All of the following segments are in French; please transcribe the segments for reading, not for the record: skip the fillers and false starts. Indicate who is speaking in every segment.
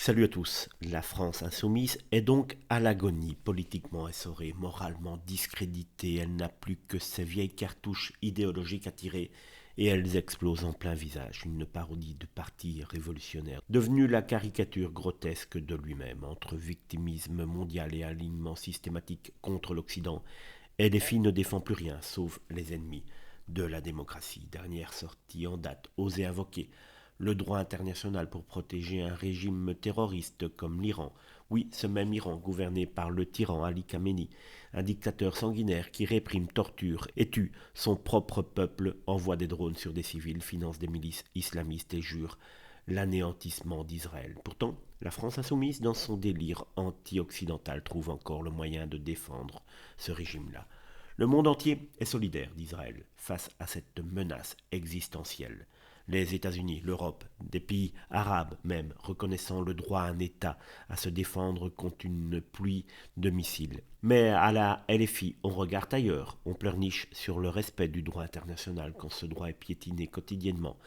Speaker 1: Salut à tous. La France insoumise est donc à l'agonie, politiquement essorée, moralement discréditée. Elle n'a plus que ses vieilles cartouches idéologiques à tirer et elles explosent en plein visage. Une parodie de parti révolutionnaire, devenue la caricature grotesque de lui-même, entre victimisme mondial et alignement systématique contre l'Occident. LFI ne défend plus rien, sauf les ennemis de la démocratie. Dernière sortie en date, osée invoquer le droit international pour protéger un régime terroriste comme l'Iran. Oui, ce même Iran gouverné par le tyran Ali Khamenei, un dictateur sanguinaire qui réprime, torture et tue son propre peuple, envoie des drones sur des civils, finance des milices islamistes et jure l'anéantissement d'Israël. Pourtant, la France insoumise, dans son délire anti-occidental, trouve encore le moyen de défendre ce régime-là. Le monde entier est solidaire d'Israël face à cette menace existentielle. Les États-Unis, l'Europe, des pays arabes même, reconnaissant le droit à un État à se défendre contre une pluie de missiles. Mais à la LFI, on regarde ailleurs, on pleurniche sur le respect du droit international quand ce droit est piétiné quotidiennement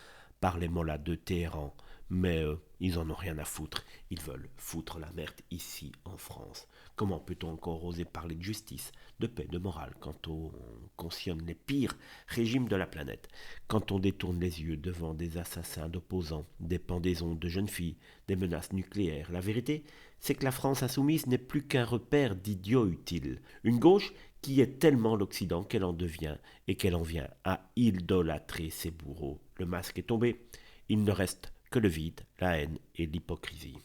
Speaker 1: par les mollahs de Téhéran. Mais ils en ont rien à foutre. Ils veulent foutre la merde ici en France. Comment peut-on encore oser parler de justice, de paix, de morale quand on cautionne les pires régimes de la planète, quand on détourne les yeux devant des assassins d'opposants, des pendaisons de jeunes filles, des menaces nucléaires? La vérité, c'est que la France insoumise n'est plus qu'un repère d'idiots utiles. Une gauche qui est tellement l'Occident qu'elle en devient et qu'elle en vient à idolâtrer ses bourreaux. Le masque est tombé, il ne reste que le vide, la haine et l'hypocrisie.